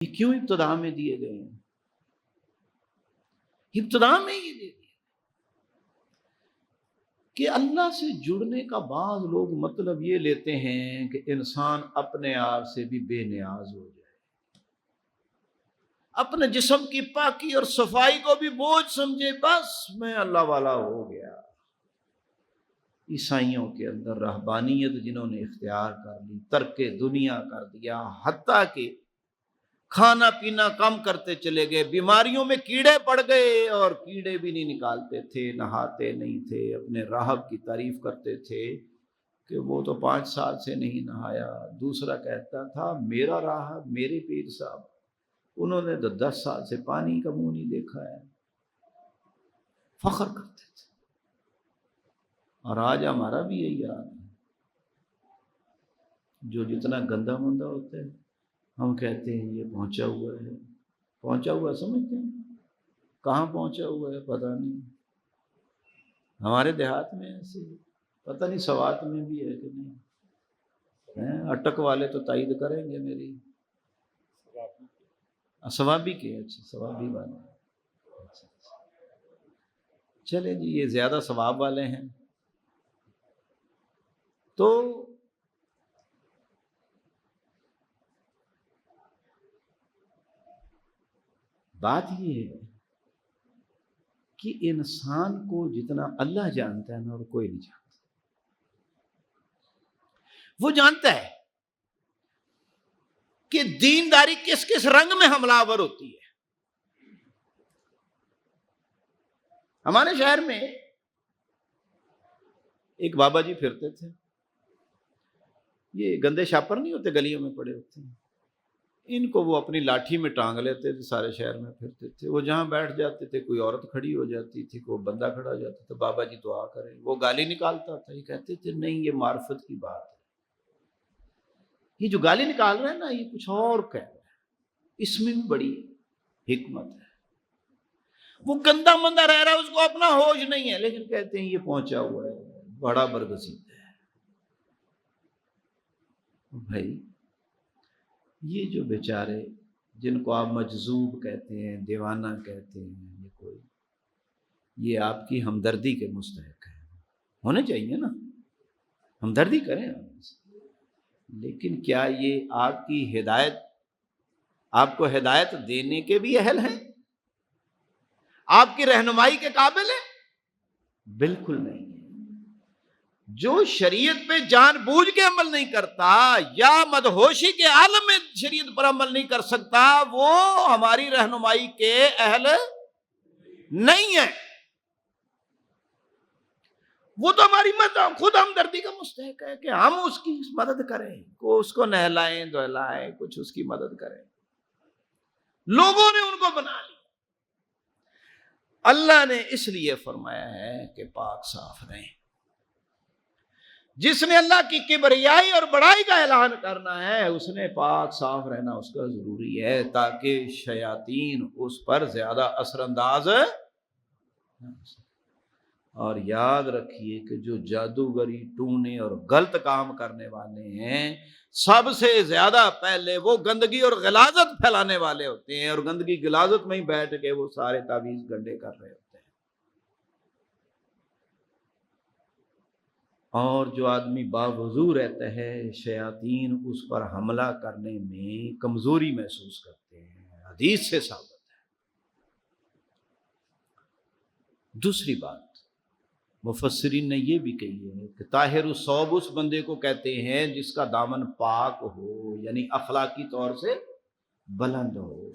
یہ کیوں ابتدا میں دیے گئے ہیں؟ ابتدا میں یہ دے دیا کہ اللہ سے جڑنے کا بعض لوگ مطلب یہ لیتے ہیں کہ انسان اپنے آپ سے بھی بے نیاز ہو جائے، اپنے جسم کی پاکی اور صفائی کو بھی بوجھ سمجھے، بس میں اللہ والا ہو گیا۔ عیسائیوں کے اندر رہبانیت جنہوں نے اختیار کر لی، ترک دنیا کر دیا، حتیٰ کہ کھانا پینا کم کرتے چلے گئے، بیماریوں میں کیڑے پڑ گئے اور کیڑے بھی نہیں نکالتے تھے، نہاتے نہیں تھے، اپنے راہب کی تعریف کرتے تھے کہ وہ تو 5 سال سے نہیں نہایا۔ دوسرا کہتا تھا میرا راہب، میرے پیر صاحب، انہوں نے تو 10 سال سے پانی کا منہ نہیں دیکھا ہے، فخر کرتے تھے۔ اور آج ہمارا بھی یہی حال ہے، جو جتنا گندا مندہ ہوتا ہے ہم کہتے ہیں یہ پہنچا ہوا ہے۔ پہنچا ہوا سمجھتے ہیں؟ کہاں پہنچا ہوا ہے پتہ نہیں۔ ہمارے دیہات میں ایسے پتہ نہیں سوات میں بھی ہے کہ نہیں، اٹک والے تو تائید کریں گے میری، ثوابی کے، اچھا ثوابی والے، اچھا چلے جی، یہ زیادہ ثواب والے ہیں۔ تو بات یہ ہے کہ انسان کو جتنا اللہ جانتا ہے نا، اور کوئی نہیں جانتا۔ وہ جانتا ہے کہ دینداری کس کس رنگ میں حملہ آور ہوتی ہے۔ ہمارے شہر میں ایک بابا جی پھرتے تھے، یہ گندے شاپر نہیں ہوتے گلیوں میں پڑے ہوتے ہیں، ان کو وہ اپنی لاٹھی میں ٹانگ لیتے تھے، سارے شہر میں پھرتے تھے۔ وہ جہاں بیٹھ جاتے تھے کوئی عورت کھڑی ہو جاتی تھی، کوئی بندہ کھڑا ہو جاتا تھا، بابا جی دعا کریں، وہ گالی نکالتا تھا، یہ کہتے تھے نہیں یہ معرفت کی بات ہے، یہ جو گالی نکال رہے ہیں نا یہ کچھ اور کہہ رہے ہیں، اس میں بھی بڑی حکمت ہے۔ وہ گندا مندہ رہ رہا ہے، اس کو اپنا ہوش نہیں ہے، لیکن کہتے ہیں یہ پہنچا ہوا ہے، بڑا برگزیدہ ہے۔ بھائی یہ جو بیچارے جن کو آپ مجذوب کہتے ہیں، دیوانہ کہتے ہیں، یہ آپ کی ہمدردی کے مستحق ہیں، ہونے چاہیے نا، ہمدردی کریں آپ سے، لیکن کیا یہ آپ کی ہدایت، آپ کو ہدایت دینے کے بھی اہل ہیں؟ آپ کی رہنمائی کے قابل ہیں؟ بالکل نہیں ہے۔ جو شریعت پہ جان بوجھ کے عمل نہیں کرتا یا مدہوشی کے عالم میں شریعت پر عمل نہیں کر سکتا، وہ ہماری رہنمائی کے اہل نہیں ہے۔ وہ تو ہماری خود ہمدردی کا مستحق ہے کہ ہم اس کی مدد کریں، اس کو نہلائیں دہلائیں، کچھ اس کی مدد کریں۔ لوگوں نے ان کو بنا لیا۔ اللہ نے اس لیے فرمایا ہے کہ پاک صاف رہیں۔ جس نے اللہ کی کبریائی اور بڑائی کا اعلان کرنا ہے، اس نے پاک صاف رہنا اس کا ضروری ہے، تاکہ شیاطین اس پر زیادہ اثر انداز نہ ہو سکے۔ اور یاد رکھیے کہ جو جادوگری، ٹونے اور غلط کام کرنے والے ہیں، سب سے زیادہ پہلے وہ گندگی اور غلاظت پھیلانے والے ہوتے ہیں، اور گندگی غلاظت میں ہی بیٹھ کے وہ سارے تعویذ گنڈے کر رہے ہوتے ہیں۔ اور جو آدمی باوضو رہتا ہے، شیاطین اس پر حملہ کرنے میں کمزوری محسوس کرتے ہیں، حدیث سے ثابت ہے۔ دوسری بات مفسرین نے یہ بھی کہی ہے کہ طاہر الصوب اس بندے کو کہتے ہیں جس کا دامن پاک ہو، یعنی اخلاقی طور سے بلند ہو،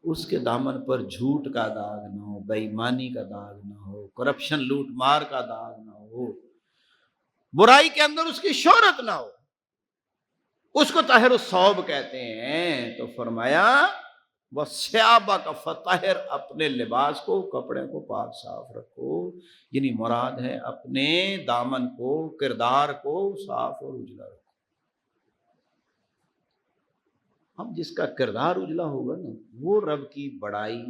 اس کے دامن پر جھوٹ کا داغ نہ ہو، بے ایمانی کا داغ نہ ہو، کرپشن لوٹ مار کا داغ نہ ہو، برائی کے اندر اس کی شہرت نہ ہو، اس کو طاہر الصوب کہتے ہیں۔ تو فرمایا وَثِيَابَكَ فَطَهِّرْ، اپنے لباس کو، کپڑے کو پاک صاف رکھو، یعنی مراد ہے اپنے دامن کو، کردار کو صاف اور اجلا رکھو۔ اب جس کا کردار اجلا ہوگا نا، وہ رب کی بڑائی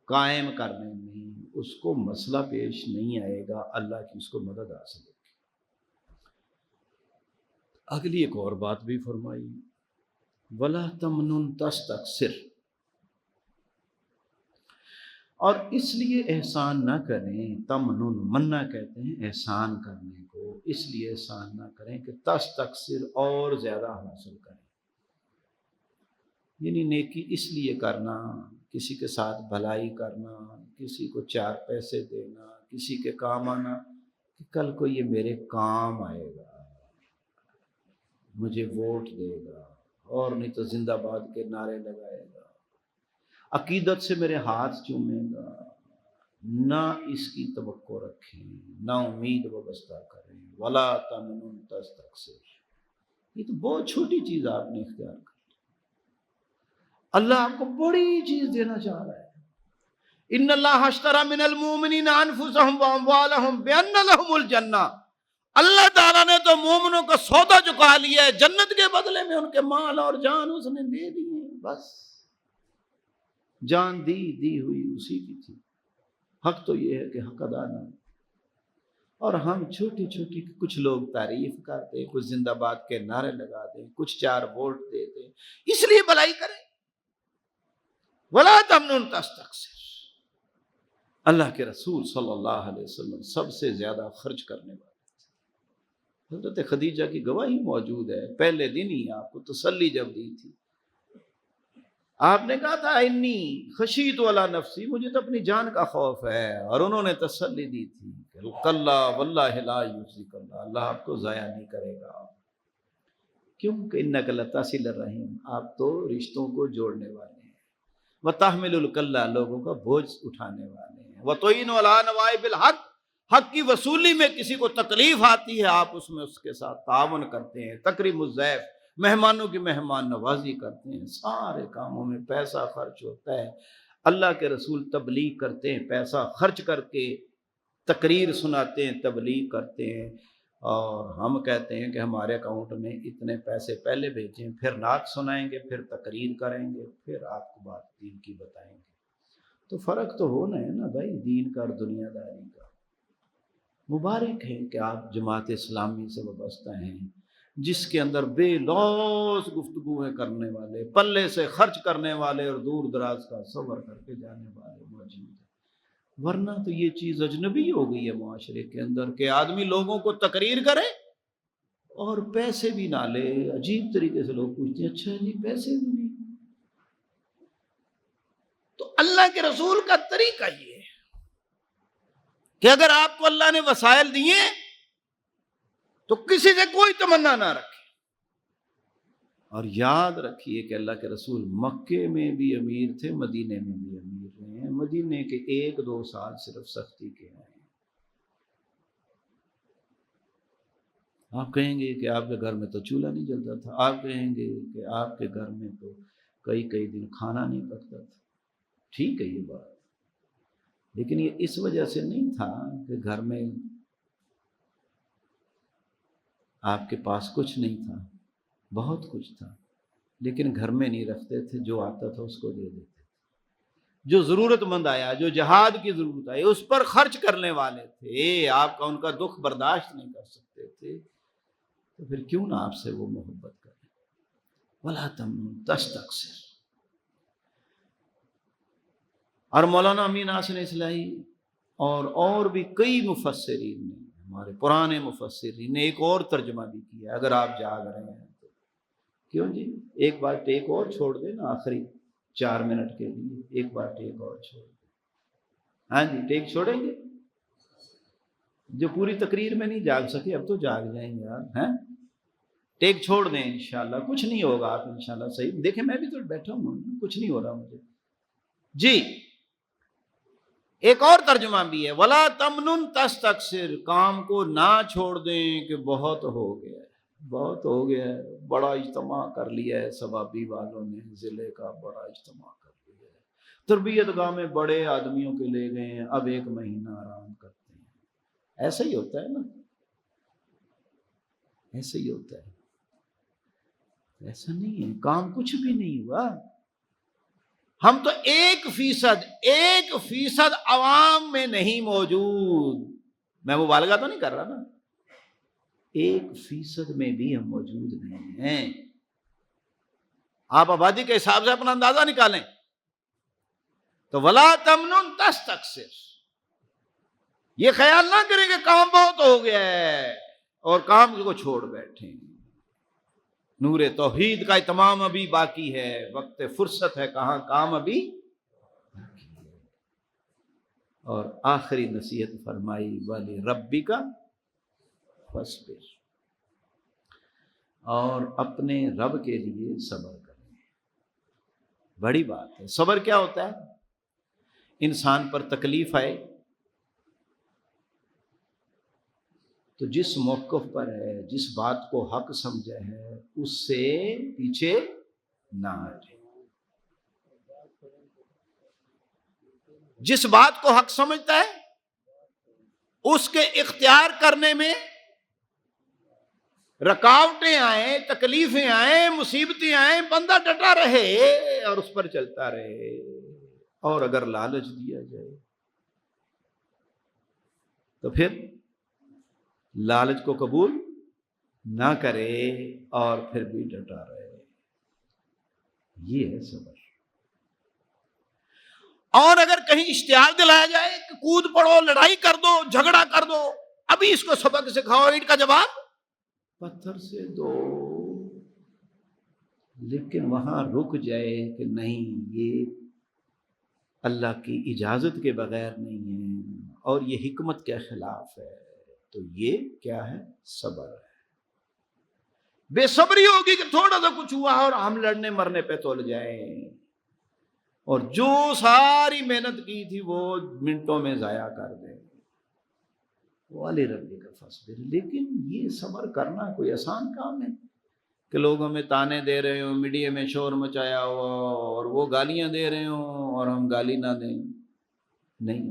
قائم کرنے میں اس کو مسئلہ پیش نہیں آئے گا، اللہ کی اس کو مدد حاصل ہوگی۔ اگلی ایک اور بات بھی فرمائی، ولا تمنن تستکثر، اور اس لیے احسان نہ کریں، تمنن مننا کہتے ہیں احسان کرنے کو، اس لیے احسان نہ کریں کہ تستکثر اور زیادہ حاصل کریں، یعنی نیکی اس لیے کرنا، کسی کے ساتھ بھلائی کرنا، کسی کو چار پیسے دینا، کسی کے کام آنا کہ کل کو یہ میرے کام آئے گا، مجھے ووٹ دے گا، اور نہیں تو زندہ باد کے نعرے لگائے گا، عقیدت سے میرے ہاتھ چومے گا، نہ اس کی توقع رکھیں، نہ امید وابستہ کریں، ولا تمنن تستکثر، یہ تو بہت چھوٹی چیز آپ نے اختیار کر، اللہ آپ کو بڑی چیز دینا چاہ رہا ہے، ان اللہ اشتری من المؤمنین انفسهم واموالهم بان لهم الجنہ، اللہ تعالیٰ نے تو مومنوں کا سودا چکا لیا ہے، جنت کے بدلے میں ان کے مال اور جان اس نے دے دی ہے، بس جان دی ہوئی اسی کی تھی، حق تو یہ ہے کہ حق ادا نہ، اور ہم چھوٹی چھوٹی کچھ لوگ تعریف کرتے ہیں، کچھ زندہ باد کے نعرے لگا دیں، کچھ چار ووٹ دے دیں، اس لیے بھلائی کریں، ولا تمنن تستکثر، اللہ کے رسول صلی اللہ علیہ وسلم سب سے زیادہ خرچ کرنے والے، حضرت خدیجہ کی گواہی موجود ہے، پہلے دن ہی آپ کو تسلی جب دی تھی، آپ نے کہا تھا انی خشیت علی نفسی، مجھے تو اپنی جان کا خوف ہے، اور انہوں نے تسلی دی تھی کہ کلا واللہ لا یخزیک اللہ، اللہ آپ کو ضائع نہیں کرے گا، کیونکہ انک لتصل الرحم، آپ تو رشتوں کو جوڑنے والے ہیں، وتحمل الکلہ، لوگوں کا بوجھ اٹھانے والے ہیں، وتعین علی نوائب الحق، حق کی وصولی میں کسی کو تکلیف آتی ہے آپ اس میں اس کے ساتھ تعاون کرتے ہیں، تکریم الضیف، مہمانوں کی مہمان نوازی کرتے ہیں، سارے کاموں میں پیسہ خرچ ہوتا ہے، اللہ کے رسول تبلیغ کرتے ہیں، پیسہ خرچ کر کے تقریر سناتے ہیں، تبلیغ کرتے ہیں، اور ہم کہتے ہیں کہ ہمارے اکاؤنٹ میں اتنے پیسے پہلے بھیجیں، پھر نعت سنائیں گے، پھر تقریر کریں گے، پھر آپ کو بات دین کی بتائیں گے، تو فرق تو ہونا ہے نا بھائی، دین کا اور دنیا داری کا۔ مبارک ہے کہ آپ جماعت اسلامی سے وابستہ ہیں، جس کے اندر بے لوث گفتگویں کرنے والے، پلے سے خرچ کرنے والے اور دور دراز کا سفر کر کے جانے والے موجود ہیں، ورنہ تو یہ چیز اجنبی ہو گئی ہے معاشرے کے اندر کہ آدمی لوگوں کو تقریر کرے اور پیسے بھی نہ لے، عجیب طریقے سے لوگ پوچھتے ہیں اچھا جی پیسے بھی نہیں، تو اللہ کے رسول کا طریقہ یہ ہے کہ اگر آپ کو اللہ نے وسائل دیے تو کسی سے کوئی تمنا نہ رکھے، اور یاد رکھیے کہ اللہ کے رسول مکے میں بھی امیر تھے، مدینے میں بھی امیر رہے ہیں، مدینے کے 1-2 سال صرف سختی کے ہیں، آپ کہیں گے کہ آپ کے گھر میں تو چولہا نہیں جلتا تھا، آپ کہیں گے کہ آپ کے گھر میں تو کئی دن کھانا نہیں پکتا تھا، ٹھیک ہے یہ بات، لیکن یہ اس وجہ سے نہیں تھا کہ گھر میں آپ کے پاس کچھ نہیں تھا، بہت کچھ تھا، لیکن گھر میں نہیں رکھتے تھے، جو آتا تھا اس کو دے دیتے تھے، جو ضرورت مند آیا، جو جہاد کی ضرورت آئی اس پر خرچ کرنے والے تھے، آپ کا ان کا دکھ برداشت نہیں کر سکتے تھے، تو پھر کیوں نہ آپ سے وہ محبت کریں، ولا تمنن تستکثر۔ اور مولانا امین حسن اصلاحی اور بھی کئی مفسرین نے، ہمارے پرانے مفسرین نے ایک اور ترجمہ بھی کیا، اگر آپ جاگ رہے ہیں تو کیوں جی ایک بار ٹیک اور چھوڑ دیں نا، آخری 4 منٹ کے لیے ایک بار ٹیک اور چھوڑ دیں، ہاں جی ٹیک چھوڑیں گے، جو پوری تقریر میں نہیں جاگ سکے اب تو جاگ جائیں گے یار، ہیں ٹیک چھوڑ دیں انشاءاللہ، کچھ نہیں ہوگا، آپ انشاءاللہ صحیح دیکھیں، میں بھی تو بیٹھا ہوں، کچھ نہیں ہو رہا مجھے جی۔ ایک اور ترجمہ بھی ہے، ولا تمنن تستکثر، کام کو نہ چھوڑ دیں کہ بہت ہو گیا ہے، بہت ہو گیا ہے، بڑا اجتماع کر لیا ہے ثوابی والوں نے، ضلع کا بڑا اجتماع کر لیا ہے، تربیت گاہ میں بڑے آدمیوں کے لے گئے ہیں، اب 1 مہینہ آرام کرتے ہیں، ایسا ہی ہوتا ہے نا، ایسا ہی ہوتا ہے، ایسا نہیں ہے، کام کچھ بھی نہیں ہوا، ہم تو 1% عوام میں نہیں موجود، میں مبالغہ تو نہیں کر رہا نا، 1% میں بھی ہم موجود نہیں ہیں، آپ آبادی کے حساب سے اپنا اندازہ نکالیں تو ولا تمنن تستکثر، یہ خیال نہ کریں کہ کام بہت ہو گیا ہے اور کام کو چھوڑ بیٹھیں۔ نور توحید کا اتمام ابھی باقی ہے، وقت فرصت ہے کہاں، کام ابھی باقی ہے۔ اور آخری نصیحت فرمائی ولی ربی کا فاصبر، اور اپنے رب کے لیے صبر کریں۔ بڑی بات ہے۔ صبر کیا ہوتا ہے؟ انسان پر تکلیف آئے تو جس موقف پر ہے، جس بات کو حق سمجھا ہے، اس سے پیچھے نہ ہٹے۔ جس بات کو حق سمجھتا ہے اس کے اختیار کرنے میں رکاوٹیں آئیں، تکلیفیں آئیں، مصیبتیں آئیں، بندہ ڈٹا رہے اور اس پر چلتا رہے۔ اور اگر لالچ دیا جائے تو پھر لالچ کو قبول نہ کرے اور پھر بھی ڈٹا رہے۔ یہ ہے صبر۔ اور اگر کہیں اشتعال دلایا جائے کہ کود پڑو، لڑائی کر دو، جھگڑا کر دو، ابھی اس کو سبق سکھاؤ، اینٹ کا جواب پتھر سے دو، لیکن وہاں رک جائے کہ نہیں، یہ اللہ کی اجازت کے بغیر نہیں ہے اور یہ حکمت کے خلاف ہے، تو یہ کیا ہے؟ صبر ہے۔ بے صبری ہوگی کہ تھوڑا سا کچھ ہوا اور ہم لڑنے مرنے پہ تول جائیں اور جو ساری محنت کی تھی وہ منٹوں میں ضائع کر دیں۔ والی ربی کا فاصبر، لیکن یہ صبر کرنا کوئی آسان کام ہے کہ لوگ ہمیں تانے دے رہے ہوں، میڈیا میں شور مچایا ہوا اور وہ گالیاں دے رہے ہوں اور ہم گالی نہ دیں؟ نہیں،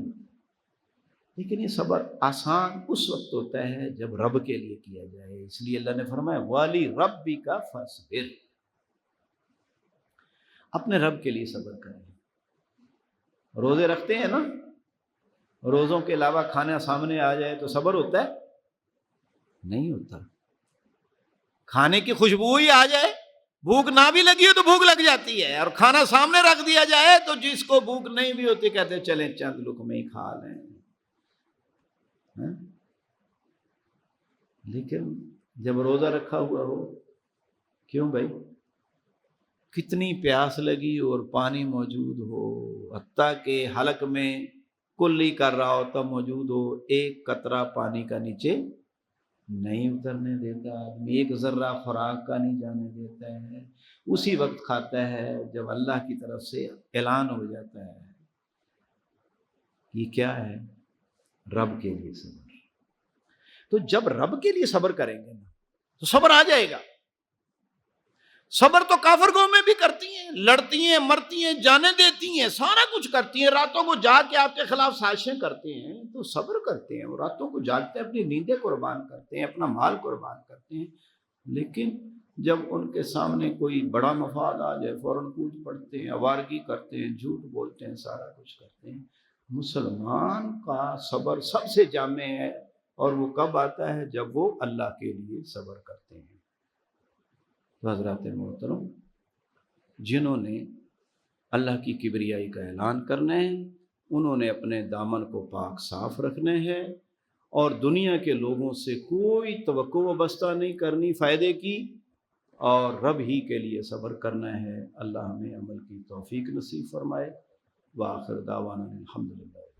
لیکن یہ صبر آسان اس وقت ہوتا ہے جب رب کے لیے کیا جائے۔ اس لیے اللہ نے فرمایا والی ربی کا فاصبر، اپنے رب کے لیے صبر کریں۔ روزے رکھتے ہیں نا، روزوں کے علاوہ کھانا سامنے آ جائے تو صبر ہوتا ہے؟ نہیں ہوتا۔ کھانے کی خوشبو ہی آ جائے، بھوک نہ بھی لگی ہو تو بھوک لگ جاتی ہے، اور کھانا سامنے رکھ دیا جائے تو جس کو بھوک نہیں بھی ہوتی کہتے ہیں چلیں چند لقمے ہی کھا لیں۔ لیکن جب روزہ رکھا ہوا ہو، کیوں بھائی، کتنی پیاس لگی اور پانی موجود ہو، حتیٰ کہ حلق میں کلی کر رہا ہو تب موجود ہو، ایک قطرہ پانی کا نیچے نہیں اترنے دیتا آدمی، ایک ذرہ خوراک کا نہیں جانے دیتا ہے، اسی وقت کھاتا ہے جب اللہ کی طرف سے اعلان ہو جاتا ہے۔ یہ کیا ہے؟ رب کے لیے صبر۔ تو جب رب کے لیے صبر کریں گے نا تو صبر آ جائے گا۔ صبر تو کافر قومیں بھی کرتی ہیں، لڑتی ہیں، مرتی ہیں، جانیں دیتی ہیں، سارا کچھ کرتی ہیں، راتوں کو جاگ کے آپ کے خلاف سازشیں کرتے ہیں، تو صبر کرتے ہیں، وہ راتوں کو جاگتے ہیں، اپنی نیندیں قربان کرتے ہیں، اپنا مال قربان کرتے ہیں، لیکن جب ان کے سامنے کوئی بڑا مفاد آ جائے فوراً کود پڑتے ہیں، آوارگی کرتے ہیں، جھوٹ بولتے ہیں، سارا کچھ کرتے ہیں۔ مسلمان کا صبر سب سے جامع ہے، اور وہ کب آتا ہے؟ جب وہ اللہ کے لیے صبر کرتے ہیں۔ تو حضرات محترم، جنہوں نے اللہ کی کبریائی کا اعلان کرنا ہے، انہوں نے اپنے دامن کو پاک صاف رکھنا ہے اور دنیا کے لوگوں سے کوئی توقع وابستہ نہیں کرنی فائدے کی، اور رب ہی کے لیے صبر کرنا ہے۔ اللہ ہمیں عمل کی توفیق نصیب فرمائے۔ وآخر دعوانا الحمدللہ۔